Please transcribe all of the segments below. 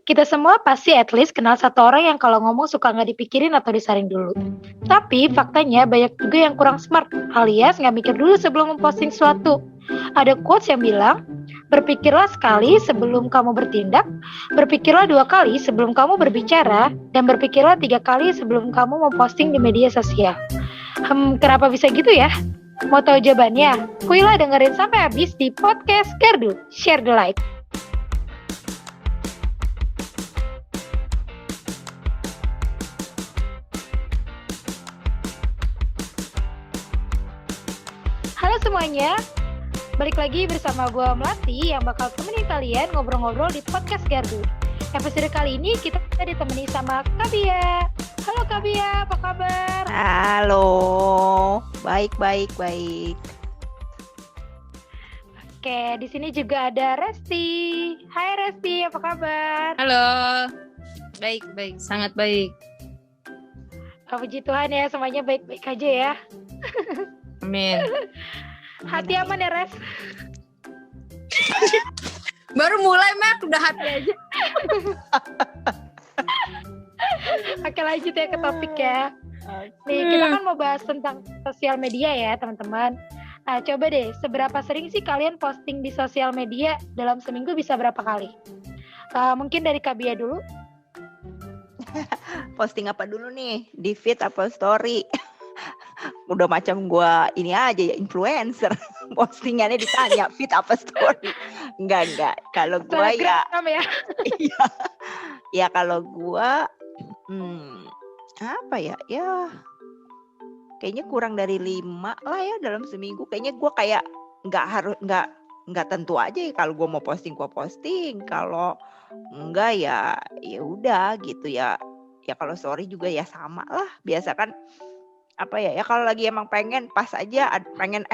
Kita semua pasti at least kenal satu orang yang kalau ngomong suka nggak dipikirin atau disaring dulu. Tapi faktanya banyak juga yang kurang smart, alias nggak mikir dulu sebelum memposting sesuatu. Ada quotes yang bilang, berpikirlah sekali sebelum kamu bertindak, berpikirlah 2 kali sebelum kamu berbicara, dan berpikirlah 3 kali sebelum kamu memposting di media sosial. Kenapa bisa gitu ya? Mau tahu jawabannya? Kuilah dengerin sampai habis di podcast Gardu. Share the light. Halo semuanya, balik lagi bersama gue Melati yang bakal temenin kalian ngobrol-ngobrol di podcast Gardu. Episode kali ini kita ditemani sama Kabia. Halo Kabia, apa kabar? Halo, baik. Oke, di sini juga ada Resti. Hai Resti, apa kabar? Halo, baik, sangat baik. Puji Tuhan ya, semuanya baik-baik aja ya. Amin. Hati aman ya Res? Baru mulai Mek, udah hati aja. Oke, lanjut ya ke topik ya. Nih, kita kan mau bahas tentang sosial media ya teman-teman. Nah, coba deh, seberapa sering sih kalian posting di sosial media dalam seminggu bisa berapa kali? Mungkin dari Kabia dulu. Posting apa dulu nih? Di feed apa story? Udah macam gua ini aja ya, influencer. Postingannya ditanya feed apa story? Enggak. Kalau gua ya iya. Ya kalau gua apa ya? Ya kayaknya kurang dari 5 lah ya dalam seminggu. Kayaknya gua kayak enggak tentu aja ya, kalau gua mau posting gua posting. Kalau enggak ya udah gitu ya. Ya kalau story juga ya sama lah. Biasa kan apa ya kalau lagi emang pengen pas aja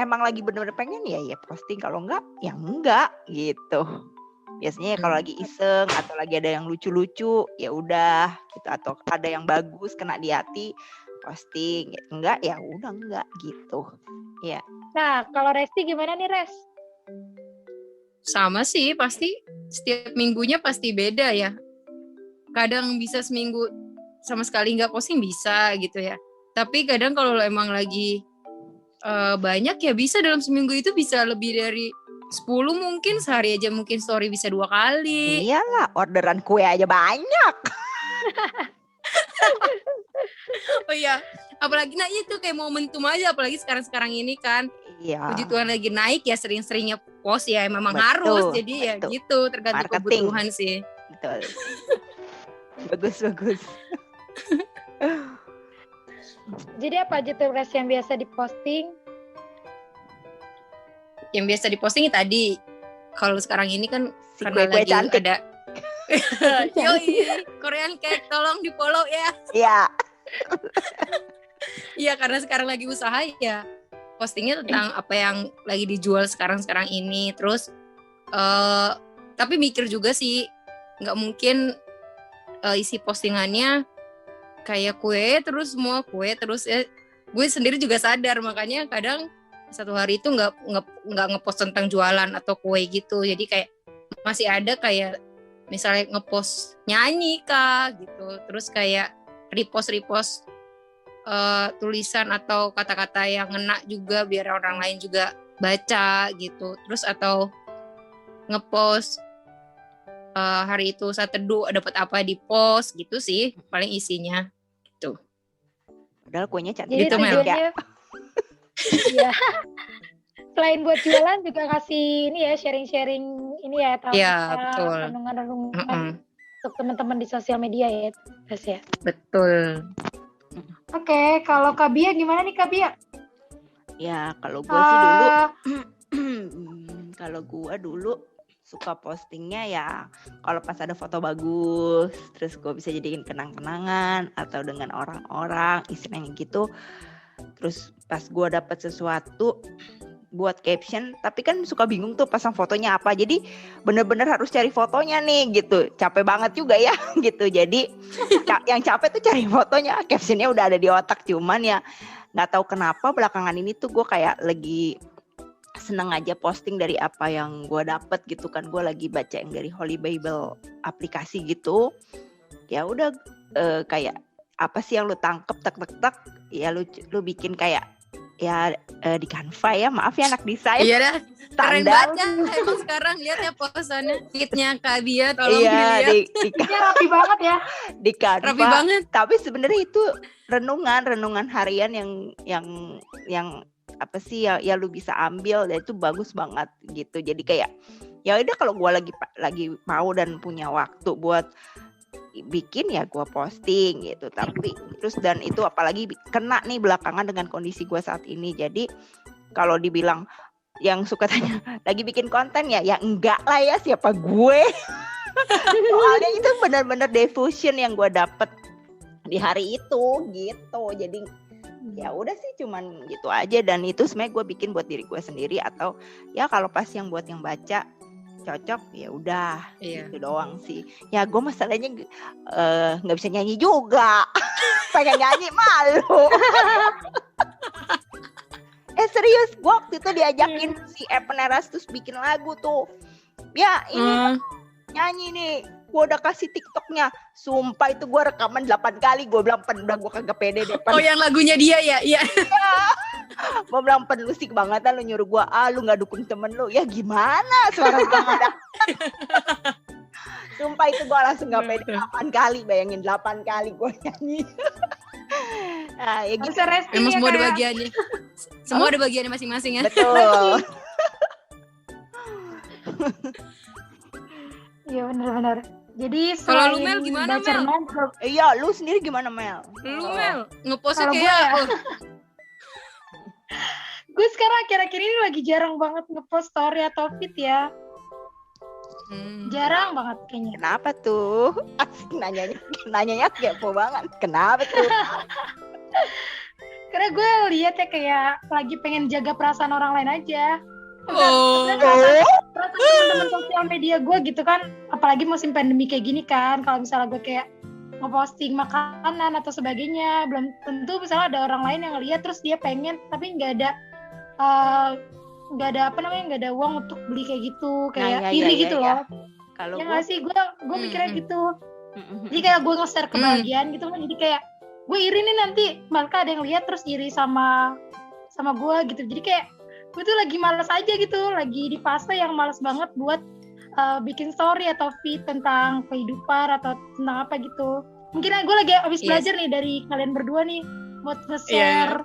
emang lagi bener-bener pengen ya posting, kalau enggak ya enggak gitu. Biasanya ya kalau lagi iseng atau lagi ada yang lucu-lucu ya udah gitu, atau ada yang bagus kena di hati posting. Enggak ya udah enggak gitu ya. Nah, kalau Resti gimana nih Res? Sama sih, pasti setiap minggunya pasti beda ya. Kadang bisa seminggu sama sekali nggak posting bisa gitu ya. Tapi kadang kalau emang lagi banyak ya bisa dalam seminggu itu bisa lebih dari 10 mungkin. Sehari aja mungkin story bisa 2 kali. Iyalah, orderan kue aja banyak. Oh iya, apalagi itu kayak momentum aja, apalagi sekarang ini kan. Iya. Puji Tuhan lagi naik ya, sering-seringnya post ya memang Betul, harus. Jadi ya betul. gitu, tergantung Marketing. kebutuhan sih. Betul. Bagus. Jadi apa aja tuh Res yang biasa diposting? Yang biasa diposting tadi. Kalau sekarang ini kan Si karena kue-kue lagi cantik. ada Yoi, Korean Cake, tolong di follow ya. Iya. Iya, karena sekarang lagi usaha ya. Postingnya tentang apa yang lagi dijual sekarang ini. Terus tapi mikir juga sih, nggak mungkin isi postingannya kayak kue terus semua kue terus ya. Gue sendiri juga sadar, makanya kadang satu hari itu nggak ngepost tentang jualan atau kue gitu. Jadi kayak masih ada kayak misalnya ngepost nyanyi kah gitu, terus kayak repost tulisan atau kata-kata yang ngena juga biar orang lain juga baca gitu. Terus atau ngepost hari itu saat teduh dapat apa di post gitu sih paling isinya gitu. Padahal kuenya cantik. Jadi Gitu, Mel. tujuannya ya. Selain buat jualan juga kasih ini ya, sharing-sharing ini ya, tahu betul. renungan-renungan untuk teman-teman di sosial media ya, guys ya. Betul. Oke, kalau Kabia gimana nih Kabia? Ya kalau gue sih dulu kalau gue dulu suka postingnya ya kalau pas ada foto bagus, terus gue bisa jadiin kenang-kenangan atau dengan orang-orang istilahnya gitu. Terus pas gue dapet sesuatu buat caption, tapi kan suka bingung tuh pasang fotonya apa, jadi bener-bener harus cari fotonya nih gitu, capek banget juga ya gitu. Jadi yang capek tuh cari fotonya, captionnya udah ada di otak, cuman ya nggak tahu kenapa belakangan ini tuh gue kayak lagi seneng aja posting dari apa yang gue dapet gitu kan. Gue lagi baca yang dari Holy Bible aplikasi gitu. Ya udah kayak apa sih yang lu tangkep tek ya lu bikin kayak ya di Canva ya, maaf ya anak desain. Iya dah, keren standar. banget ya. Emang sekarang lihat ya posannya, kitnya Kak Bia, tolong Iya, dilihat. Dia rapi banget ya. di Canva. Rapi banget. Tapi sebenarnya itu renungan harian yang apa sih ya lu bisa ambil, dan itu bagus banget gitu. Jadi kayak ya udah, kalau gue lagi mau dan punya waktu buat bikin ya gue posting gitu. Tapi terus, dan itu apalagi kena nih belakangan dengan kondisi gue saat ini. Jadi kalau dibilang yang suka tanya lagi bikin konten ya enggak lah ya, siapa gue. Soalnya itu benar-benar devotion yang gue dapet di hari itu gitu. Jadi ya udah sih, cuman gitu aja. Dan itu sebenarnya gue bikin buat diri gue sendiri, atau ya kalau pas yang buat yang baca cocok ya udah. Iya. Gitu doang sih. Ya gue masalahnya nggak bisa nyanyi juga. Pengen nyanyi malu. Serius, gue waktu itu diajakin si Evan Erastus bikin lagu tuh. Ya ini nyanyi nih, gue udah kasih TikToknya. Sumpah itu gue rekaman 8 kali. Gue bilang udah gue kagak pede deh. Oh, yang lagunya dia ya? Iya. Gue bilang lu sih kebangetan, lu nyuruh gue lu gak dukung temen lu. Ya gimana, suara gue gak ada. Sumpah itu gue langsung gak pede 8 kali. Bayangin 8 kali gue nyanyi. Nah, ya gitu. Emang semua ada bagiannya. Semua ada bagiannya masing-masing ya. Betul. Iya benar-benar. Jadi kalau lu Mel gimana, Mel? Iya, lu sendiri gimana, Mel? Lu Mel ngepostnya Kalau kayak gue sekarang akhir-akhir ini lagi jarang banget ngepost story atau feed ya. Jarang banget kayaknya. Kenapa tuh? Asik nanyanya kepo banget. Kenapa tuh? Karena gue lihat ya kayak lagi pengen jaga perasaan orang lain aja. Perasaan teman-teman sosial media gue gitu kan, apalagi musim pandemi kayak gini kan. Kalau misalnya gue kayak ngeposting makanan atau sebagainya, belum tentu misalnya ada orang lain yang ngeliat terus dia pengen, tapi nggak ada nggak ada uang untuk beli kayak gitu, kayak iri gitu loh. Kalau ya nggak sih, gue mikirnya gitu. Jadi kayak gue nge-share kebahagiaan gitu kan, jadi kayak gue iri nih nanti mereka ada yang lihat terus iri sama gue gitu. Jadi kayak gue tuh lagi malas aja gitu, lagi di fase yang malas banget buat bikin story atau feed tentang kehidupan atau tentang apa gitu. Mungkin gue lagi habis belajar nih dari kalian berdua nih buat nge-share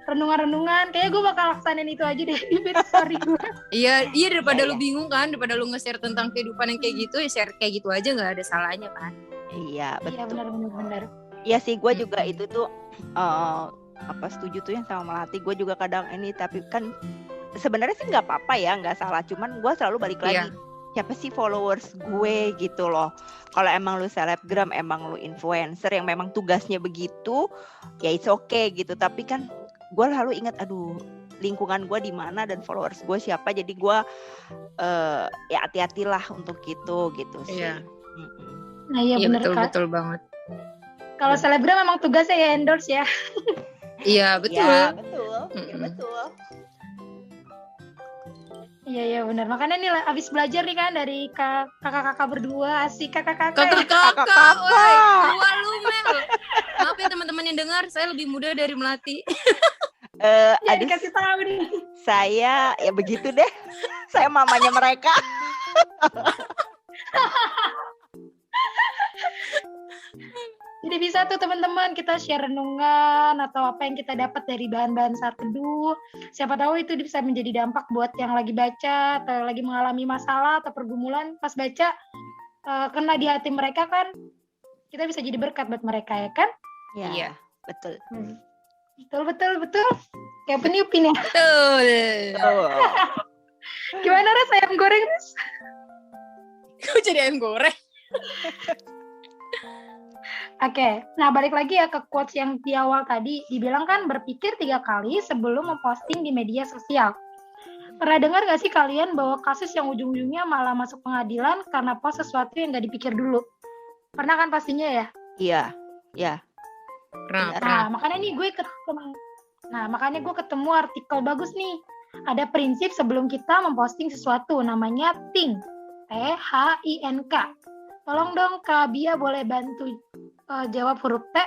renungan-renungan. Kayaknya gue bakal laksanin itu aja deh di feed story gue. Iya daripada lu bingung kan, daripada lu nge-share tentang kehidupan yang kayak gitu, ya share kayak gitu aja, nggak ada salahnya kan. Iya betul. Iya benar. Iya sih, gue juga itu tuh setuju tuh yang sama Melati. Gue juga kadang ini, tapi kan sebenarnya sih nggak apa-apa ya, nggak salah. Cuman gue selalu balik lagi, siapa sih followers gue gitu loh. Kalau emang lu selebgram, emang lu influencer yang memang tugasnya begitu, ya it's okay gitu. Tapi kan gue selalu ingat, lingkungan gue di mana dan followers gue siapa. Jadi gue ya hati-hatilah untuk gitu sih. Iya. Nah iya benar, betul banget. Kalau selebgram memang tugasnya ya endorse ya. Iya betul. Ya, betul. Iya benar. Makanya nih abis belajar nih kan dari kakak-kakak berdua, asik kakak-kakak. Kakak, woi, tua lu Mel. Maaf ya teman-teman yang dengar, saya lebih muda dari Melati. Dikasih tahu nih. Saya ya begitu deh. Saya mamanya mereka. Jadi bisa tuh teman-teman kita share renungan atau apa yang kita dapat dari bahan-bahan saat teduh. Siapa tahu itu bisa menjadi dampak buat yang lagi baca atau lagi mengalami masalah atau pergumulan pas baca, kena di hati mereka kan. Kita bisa jadi berkat buat mereka ya kan? Iya, betul. Betul. Kayak peniupin ya. Betul. Gimana rasa ayam goreng, Ris? Kok jadi ayam goreng? Oke, nah balik lagi ya ke quotes yang di awal tadi. Dibilang kan berpikir 3 kali sebelum memposting di media sosial. Pernah dengar gak sih kalian bahwa kasus yang ujung-ujungnya malah masuk pengadilan karena post sesuatu yang gak dipikir dulu? Pernah kan pastinya ya? Iya. Pernah. Makanya gue ketemu artikel bagus nih ada prinsip sebelum kita memposting sesuatu, namanya think. THINK. Tolong dong Kak Bia boleh bantu jawab huruf T.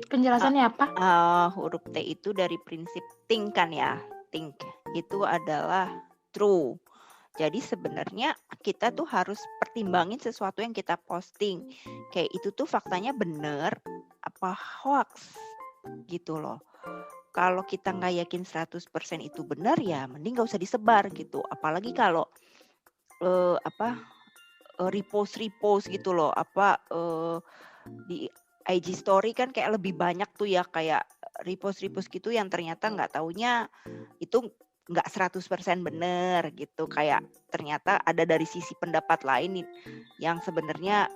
Penjelasannya apa? Huruf T itu dari prinsip think kan ya. Think itu adalah true. Jadi sebenarnya kita tuh harus pertimbangin sesuatu yang kita posting. Kayak itu tuh faktanya bener apa hoax gitu loh. Kalau kita nggak yakin 100% itu benar ya mending nggak usah disebar gitu. Apalagi kalau repost gitu loh. Di IG story kan kayak lebih banyak tuh ya kayak repost gitu yang ternyata nggak taunya itu nggak 100% bener gitu, kayak ternyata ada dari sisi pendapat lain yang sebenarnya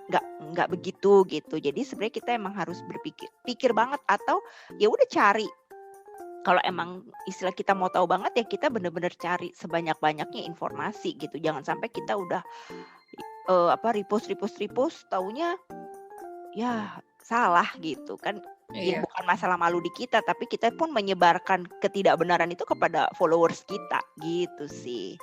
nggak begitu gitu. Jadi sebenarnya kita emang harus pikir banget atau ya udah cari. Kalau emang istilah kita mau tahu banget ya kita bener-bener cari sebanyak-banyaknya informasi gitu. Jangan sampai kita udah repost taunya ya salah gitu kan. Ya bukan masalah malu di kita, tapi kita pun menyebarkan ketidakbenaran itu kepada followers kita gitu sih.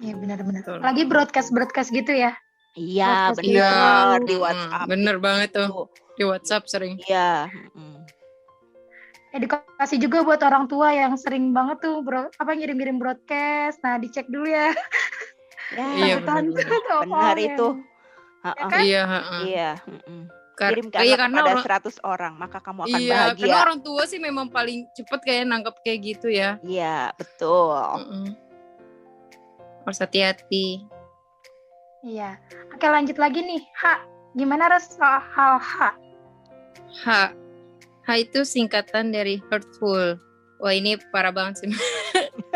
Iya benar-benar. Lagi broadcast gitu ya? Iya Broadcast benar gitu. di WhatsApp. Bener banget tuh di WhatsApp sering. Iya. Edukasi juga buat orang tua yang sering banget tuh ngirim-ngirim broadcast. Nah dicek dulu ya. Iya benar itu. Iya. Kirimkanlah kepada 100 orang, maka kamu akan bahagia. Karena orang tua sih memang paling cepet kayak nangkep kayak gitu ya. Iya, betul. Harus hati-hati. Iya. Oke, lanjut lagi nih. H. Gimana soal H? H itu singkatan dari hurtful. Wah, ini parah banget sih.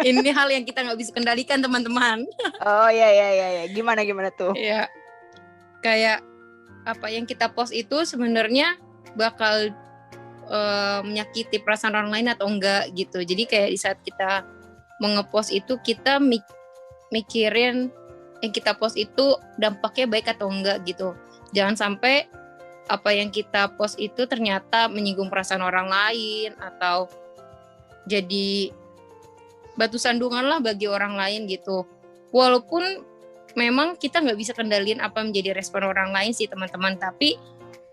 Ini hal yang kita nggak bisa kendalikan, teman-teman. Oh, iya. Gimana tuh? Iya. Kayak apa yang kita post itu sebenarnya bakal menyakiti perasaan orang lain atau enggak gitu. Jadi kayak di saat kita mengepost itu kita mikirin yang kita post itu dampaknya baik atau enggak gitu. Jangan sampai apa yang kita post itu ternyata menyinggung perasaan orang lain atau jadi batu sandungan lah bagi orang lain gitu. Walaupun memang kita nggak bisa kendaliin apa menjadi respon orang lain sih teman-teman, tapi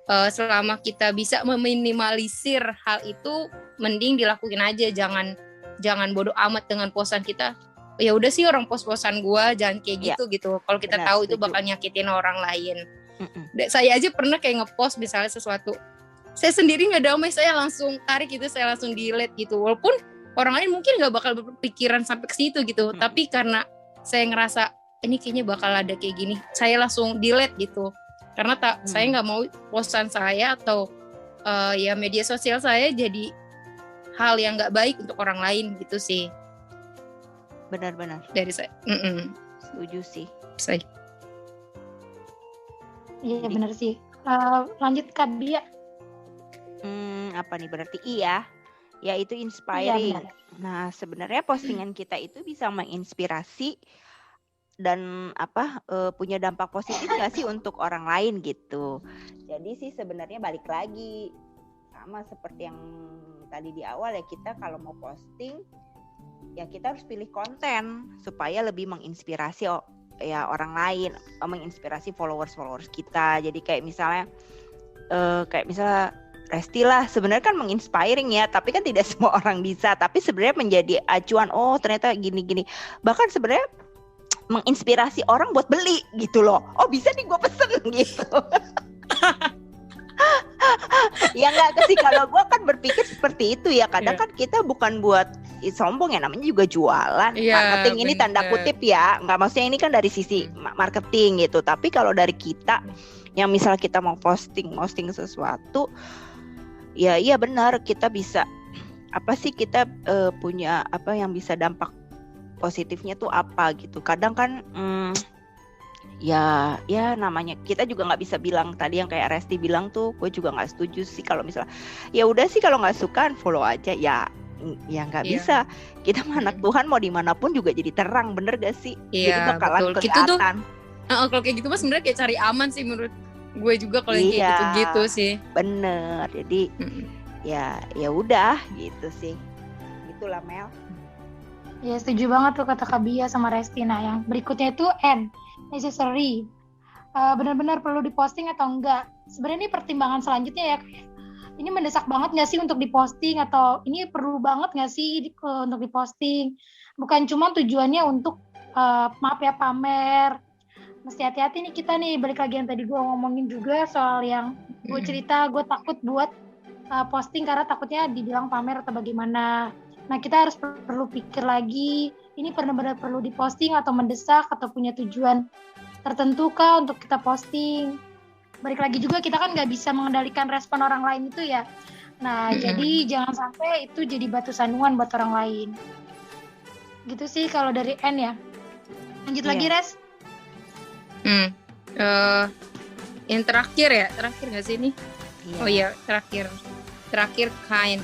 selama kita bisa meminimalisir hal itu mending dilakuin aja. Jangan bodoh amat dengan posan kita. Ya udah sih orang post-posan gua jangan kayak gitu. Kalau kita tahu itu bakal nyakitin orang lain. Saya aja pernah kayak ngepost misalnya sesuatu saya sendiri nggak damai, saya langsung tarik gitu, saya langsung delete gitu. Walaupun orang lain mungkin nggak bakal berpikiran sampai ke situ gitu, tapi karena saya ngerasa ini kayaknya bakal ada kayak gini, saya langsung delete gitu. Karena saya nggak mau posan saya atau ya media sosial saya jadi hal yang nggak baik untuk orang lain gitu sih. Benar-benar. Dari saya. Setuju sih. Saya. Iya benar sih. Lanjut Kak Bia. Apa nih berarti iya? Ya itu inspiring. Iya, nah sebenarnya postingan kita itu bisa menginspirasi dan punya dampak positif nggak sih untuk orang lain gitu. Jadi sih sebenarnya balik lagi sama seperti yang tadi di awal ya, kita kalau mau posting ya kita harus pilih konten supaya lebih menginspirasi ya orang lain, menginspirasi followers kita. Jadi kayak misalnya Resti lah sebenarnya kan menginspiring ya, tapi kan tidak semua orang bisa. Tapi sebenarnya menjadi acuan, oh ternyata gini. Bahkan sebenarnya menginspirasi orang buat beli gitu loh. Oh bisa nih gue pesen gitu. Ya enggak sih, kalau gue kan berpikir seperti itu ya. Kadang kan kita bukan buat sombong ya, namanya juga jualan. Marketing ini tanda kutip ya. Enggak, maksudnya ini kan dari sisi marketing gitu. Tapi kalau dari kita yang misal kita mau posting sesuatu, ya iya benar kita bisa kita punya yang bisa dampak positifnya tuh apa gitu. Kadang kan ya namanya kita juga nggak bisa bilang tadi yang kayak Resti bilang tuh, gue juga nggak setuju sih kalau misalnya ya udah sih kalau nggak suka follow aja ya nggak bisa. Kita anak Tuhan mau dimanapun juga jadi terang, bener gak sih? Jadi bakalan kelihatan. Kalau kayak gitu mas sebenarnya kayak cari aman sih menurut gue juga kalau kayak gitu-gitu sih. Bener. Jadi ya udah gitu sih. Gitulah Mel. Ya setuju banget tuh kata Kak Bia sama Resti. Nah yang berikutnya itu N, necessary. Benar-benar perlu diposting atau enggak? Sebenarnya ini pertimbangan selanjutnya ya. Ini mendesak banget nggak sih untuk diposting, atau ini perlu banget nggak sih untuk diposting? Bukan cuma tujuannya untuk maaf ya pamer. Mesti hati-hati nih kita nih, balik lagi yang tadi gue ngomongin juga soal yang gue cerita, gue takut buat posting karena takutnya dibilang pamer atau bagaimana. Nah kita harus perlu pikir lagi, ini benar-benar perlu diposting atau mendesak atau punya tujuan tertentu kah untuk kita posting. Balik lagi juga kita kan nggak bisa mengendalikan respon orang lain itu ya. Nah jadi jangan sampai itu jadi batu sandungan buat orang lain. Gitu sih kalau dari N ya. Lanjut lagi Res. Yang terakhir nggak sih ini? Iya. Oh iya, terakhir kind.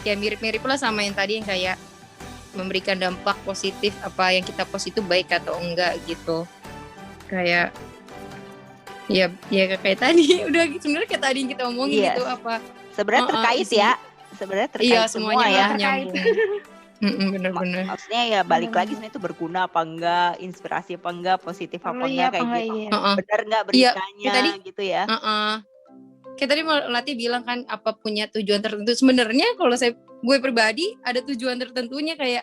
Ya mirip-mirip lah sama yang tadi yang kayak memberikan dampak positif, apa yang kita post itu baik atau enggak gitu. Kayak ya kayak tadi udah sebenarnya kayak tadi yang kita omongin gitu apa. Sebenarnya terkait ya. Sebenarnya terkait iya, semua semuanya ya. nyambung. Bener-bener. Maksudnya ya balik lagi sebenarnya itu berguna apa enggak, inspirasi apa enggak, positif apa enggak kayak gitu. Benar enggak beritanya tadi, gitu ya. Kayak tadi Melati bilang kan apa punya tujuan tertentu. Sebenarnya kalau gue pribadi ada tujuan tertentunya, kayak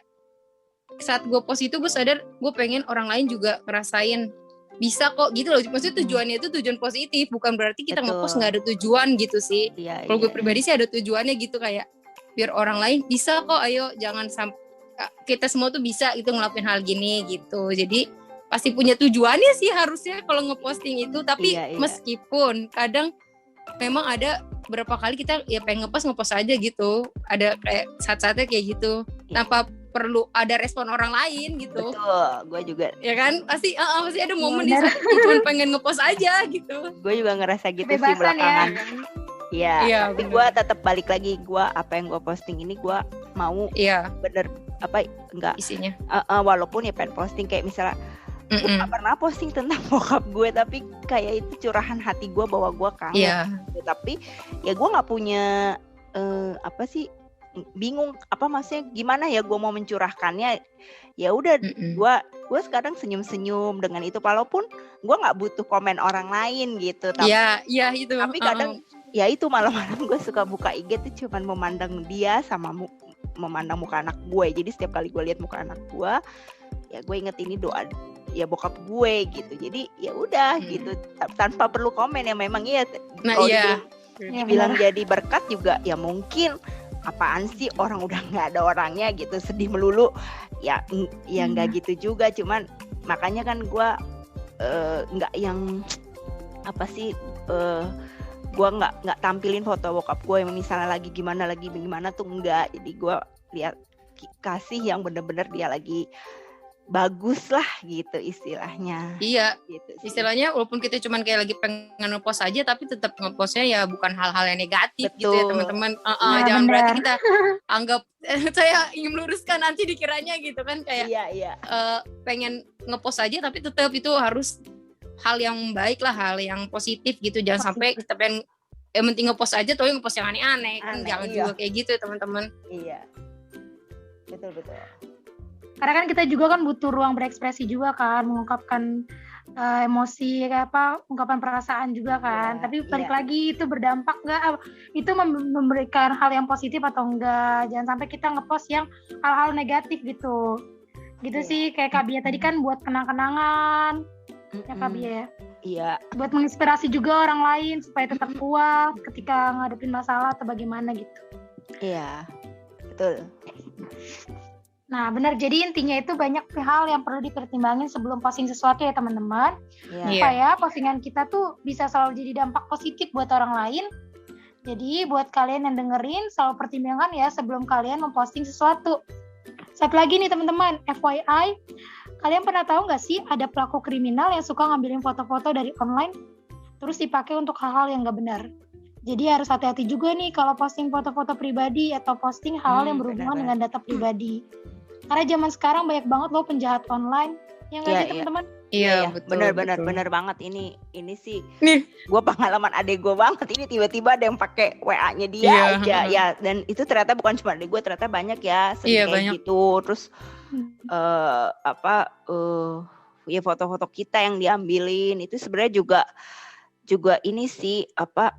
saat gue post itu gue sadar gue pengen orang lain juga ngerasain bisa kok gitu loh. Maksudnya tujuannya itu tujuan positif, bukan berarti kita ngepost nggak ada tujuan gitu sih. Kalau gue pribadi sih ada tujuannya gitu, kayak biar orang lain bisa kok, ayo jangan sampai kita semua tuh bisa gitu ngelakuin hal gini gitu. Jadi pasti punya tujuannya sih harusnya kalau ngeposting itu. Tapi meskipun kadang memang ada beberapa kali kita ya pengen ngepost aja gitu, ada kayak saat-saatnya kayak gitu tanpa perlu ada respon orang lain gitu. Betul, gue juga. Ya kan pasti ada momen di saat cuma pengen ngepost aja gitu. Gue juga ngerasa gitu sih belakangan. Iya, tapi gue tetap balik lagi, gue apa yang gue posting ini gue mau bener apa enggak isinya. Walaupun ya pengen posting kayak misalnya gue gak pernah posting tentang bokap gue, tapi kayak itu curahan hati gue bahwa gue kangen. Tapi ya gue nggak punya bingung apa maksudnya gimana ya gue mau mencurahkannya. Ya udah gue sekarang senyum-senyum dengan itu, walaupun gue nggak butuh komen orang lain gitu. Tapi itu. Tapi kadang ya itu malam-malam gue suka buka IG tuh cuman memandang dia sama memandang muka anak gue. Jadi setiap kali gue lihat muka anak gue, ya gue inget ini doa ya bokap gue gitu. Jadi ya udah gitu tanpa perlu komen ya memang dibilang jadi berkat juga ya mungkin apaan sih orang udah nggak ada orangnya gitu sedih melulu ya nggak gitu juga. Cuman makanya kan gue nggak yang apa sih gue nggak tampilin foto bokap gue yang misalnya lagi gimana tuh enggak. Jadi gue lihat kasih yang bener-bener dia lagi bagus lah gitu istilahnya. Iya gitu sih. Istilahnya walaupun kita cuman kayak lagi pengen ngepost aja, tapi tetap ngepostnya ya bukan hal-hal yang negatif. Betul. Gitu ya teman-teman. Jangan berarti kita anggap saya ingin meluruskan nanti dikiranya gitu kan kayak pengen ngepost aja tapi tetap itu harus hal yang baik lah, hal yang positif gitu. Jangan sampai kita pengen penting ngepost aja tuh ngepost yang aneh-aneh kan, jangan juga kayak gitu ya teman-teman. Iya. Betul. Karena kan kita juga kan butuh ruang berekspresi juga kan, mengungkapkan emosi kayak apa, ungkapan perasaan juga kan. Tapi balik lagi itu berdampak nggak? Itu memberikan hal yang positif atau enggak? Jangan sampai kita ngepost yang hal-hal negatif gitu. Gitu sih kayak Kak Bia tadi kan buat kenang-kenangan. Ya Kak Bia ya. Iya. Buat menginspirasi juga orang lain supaya tetap kuat ketika ngadepin masalah atau bagaimana gitu. Iya. Betul. Nah benar, jadi intinya itu banyak hal yang perlu dipertimbangin sebelum posting sesuatu ya teman-teman. Supaya postingan kita tuh bisa selalu jadi dampak positif buat orang lain. Jadi buat kalian yang dengerin selalu pertimbangkan ya sebelum kalian memposting sesuatu. Satu lagi nih teman-teman, FYI, kalian pernah tahu nggak sih ada pelaku kriminal yang suka ngambilin foto-foto dari online terus dipakai untuk hal-hal yang nggak benar. Jadi harus hati-hati juga nih kalau posting foto-foto pribadi atau posting hal-hal yang berhubungan dengan data pribadi. Karena zaman sekarang banyak banget loh penjahat online. Ya nggak sih teman-teman? Iya, benar banget ini sih. Gue pengalaman adek gue banget, ini tiba-tiba ada yang pakai WA-nya dia aja ya, dan itu ternyata bukan cuma adek gue, ternyata banyak ya kayak banyak. gitu. Terus Ya foto-foto kita yang diambilin itu sebenarnya juga ini sih apa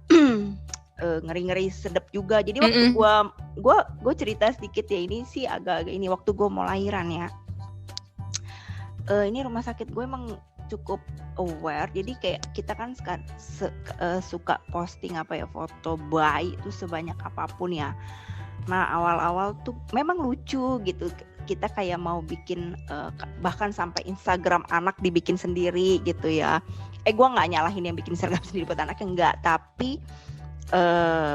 ngeri-ngeri sedep juga. Jadi waktu gue cerita sedikit ya, ini sih agak-agak ini waktu gue mau lahiran ya. Ini rumah sakit gue emang cukup aware, jadi kayak kita kan suka posting apa ya, foto bayi itu sebanyak apapun ya. Nah awal-awal tuh memang lucu gitu, kita kayak mau bikin bahkan sampai Instagram anak dibikin sendiri gitu ya. Gue nggak nyalahin yang bikin Instagram sendiri buat anaknya, enggak, tapi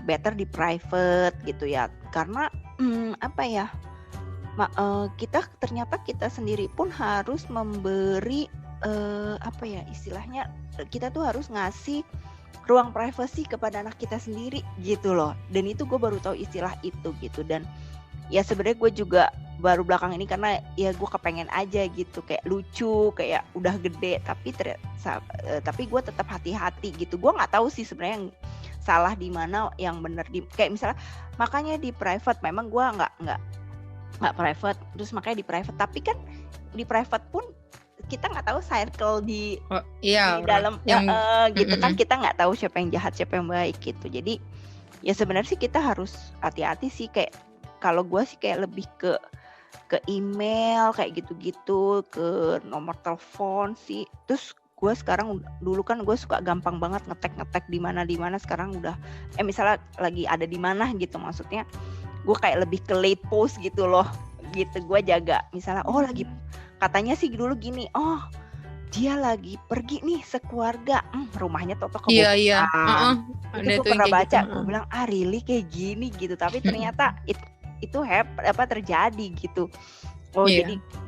better di private gitu ya, karena apa ya, kita ternyata kita sendiri pun harus memberi apa ya istilahnya, kita tuh harus ngasih ruang privasi kepada anak kita sendiri gitu loh. Dan itu gue baru tahu istilah itu gitu. Dan ya sebenarnya gue juga baru belakang ini karena ya gue kepengen aja gitu, kayak lucu, kayak udah gede tapi gue tetap hati-hati gitu. Gue nggak tahu sih sebenarnya yang salah di mana, yang benar di kayak misalnya makanya di private memang gue nggak private, terus makanya di private, tapi kan di private pun kita nggak tahu circle di dalam gitu kan, kita nggak tahu siapa yang jahat siapa yang baik gitu. Jadi ya sebenarnya sih kita harus hati-hati sih, kayak kalau gue sih kayak lebih ke email kayak gitu-gitu, ke nomor telepon sih. Terus gue sekarang, dulu kan gue suka gampang banget ngetek di mana, sekarang udah misalnya lagi ada di mana gitu, maksudnya gue kayak lebih ke late post gitu loh gitu. Gue jaga misalnya lagi katanya sih dulu gini, dia lagi pergi nih sekeluarga, rumahnya toto kebongkar. Itu gue pernah baca, gue bilang really kayak gini gitu, tapi ternyata itu terjadi gitu.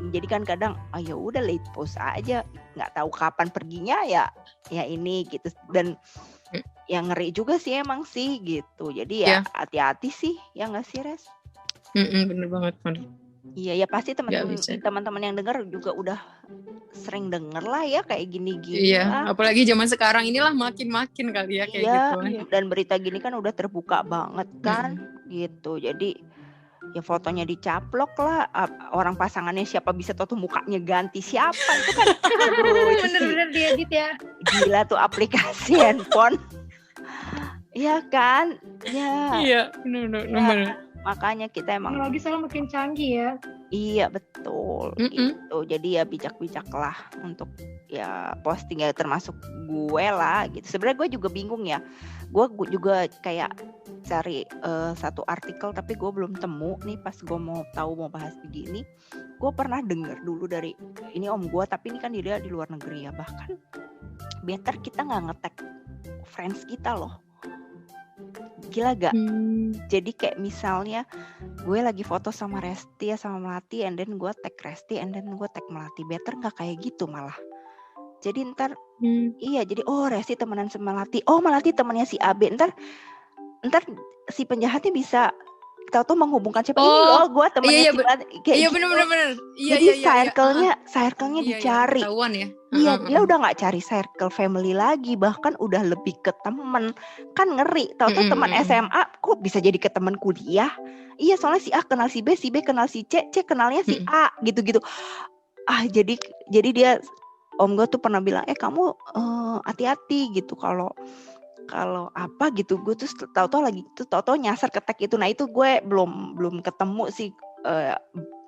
Jadi kan kadang ya udah late post aja, nggak tahu kapan perginya ya ini gitu. Dan yang ngeri juga sih emang sih gitu. Jadi ya hati-hati sih ya, nggak sih Res? Bener banget. Iya ya, pasti teman-teman yang dengar juga udah sering denger lah ya kayak gini-gini. Iya, apalagi zaman sekarang inilah makin kali ya kayak gitu. Iya, dan berita gini kan udah terbuka banget kan gitu. Jadi ya fotonya dicaplok lah, orang pasangannya siapa bisa tahu tuh mukanya ganti siapa itu kan. Bener-bener diedit ya. Gila tuh aplikasi handphone. Iya kan? Ya. Iya, benar. Makanya kita emang teknologi selalu makin canggih ya. Iya betul gitu. Jadi ya bijak-bijak lah untuk ya posting ya, termasuk gue lah gitu. Sebenarnya gue juga bingung ya. Gue juga kayak cari satu artikel tapi gue belum temu nih pas gue mau bahas begini. Gue pernah dengar dulu dari ini om gue, tapi ini kan dia di luar negeri ya, bahkan better kita nggak nge-tag friends kita loh. Gila gak? Jadi kayak misalnya gue lagi foto sama Resti ya, sama Melati, and then gue tag Resti, and then gue tag Melati. Better gak kayak gitu malah. Jadi ntar iya, jadi Resti temenan sama Melati, Melati temennya si Abe. Ntar si penjahatnya bisa tahu-tahu menghubungkan siapa, ini loh gue temennya si Melati. Iya gitu. bener. Jadi circle-nya dicari. Ketahuan ya. Iya, dia udah nggak cari circle family lagi, bahkan udah lebih ke temen. Kan ngeri, tahu-tahu teman SMA kok bisa jadi ke teman kuliah. Iya, soalnya si A kenal si B kenal si C kenalnya si A, gitu-gitu. Jadi dia, om gue tuh pernah bilang, kamu hati-hati gitu kalau apa gitu. Gue tuh tahu-tahu nyasar ke tag itu. Nah itu gue belum ketemu sih,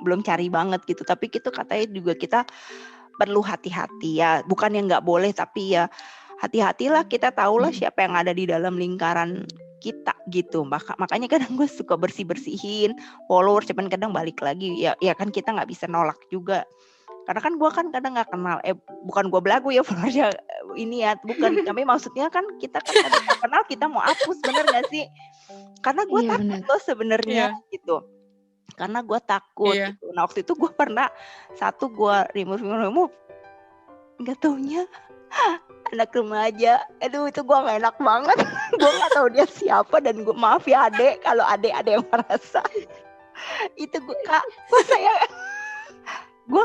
belum cari banget gitu. Tapi itu katanya juga kita perlu hati-hati ya, bukan yang nggak boleh, tapi ya hati-hatilah, kita tahulah siapa yang ada di dalam lingkaran kita gitu. Makanya kadang gue suka bersihin followers, cuman kadang balik lagi ya kan kita nggak bisa nolak juga, karena kan gue kan kadang nggak kenal, bukan gue belagu ya followersnya ini ya, bukan. Tapi maksudnya kan kita kan kadang nggak kenal, kita mau hapus, bener nggak sih? Karena gue takut loh sebenarnya gitu. Karena gue takut gitu. Nah waktu itu gue pernah gue remove, nggak taunya anak remaja. Aduh itu gue nggak enak banget. Gue nggak tahu dia siapa, dan gue maaf ya adek kalau adek ada yang merasa itu gue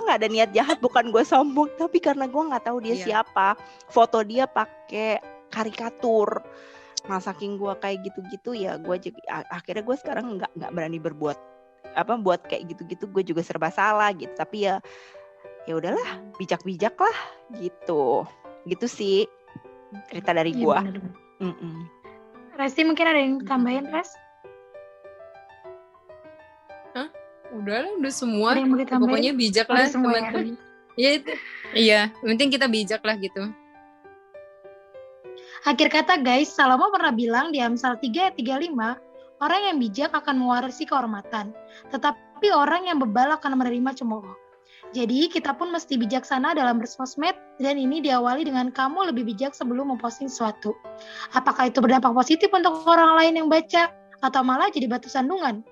nggak ada niat jahat, bukan gue sombong, tapi karena gue nggak tahu dia siapa. Foto dia pakai karikatur. Nah saking gue kayak gitu-gitu ya, gue akhirnya gue sekarang nggak berani berbuat buat kayak gitu-gitu gue juga serba salah gitu. Tapi ya udahlah, bijak-bijak lah gitu. Gitu sih cerita dari Iya, gue. bener-bener. Resti mungkin ada yang tambahin, Res? Udah semua. Ada yang mau ditambahin? Pokoknya bijak Udah lah semua ya? teman-teman. Iya itu. Iya, yang penting kita bijak lah gitu. Akhir kata guys, Salomo pernah bilang di Amsal 3 ayat 35, orang yang bijak akan mewarisi kehormatan, tetapi orang yang bebal akan menerima cemooh. Jadi kita pun mesti bijaksana dalam bersosmed, dan ini diawali dengan kamu lebih bijak sebelum memposting sesuatu. Apakah itu berdampak positif untuk orang lain yang baca, atau malah jadi batu sandungan?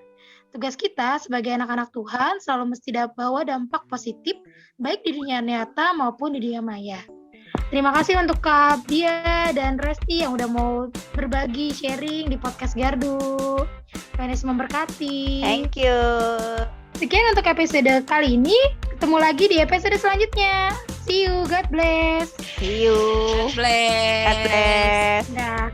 Tugas kita sebagai anak-anak Tuhan selalu mesti bawa dampak positif, baik di dunia nyata maupun di dunia maya. Terima kasih untuk Kak Bia dan Resti yang udah mau berbagi sharing di podcast Gardu. Tuhan Yesus memberkati. Thank you. Sekian untuk episode kali ini. Ketemu lagi di episode selanjutnya. See you. God bless. See you. God bless. God bless. Dah.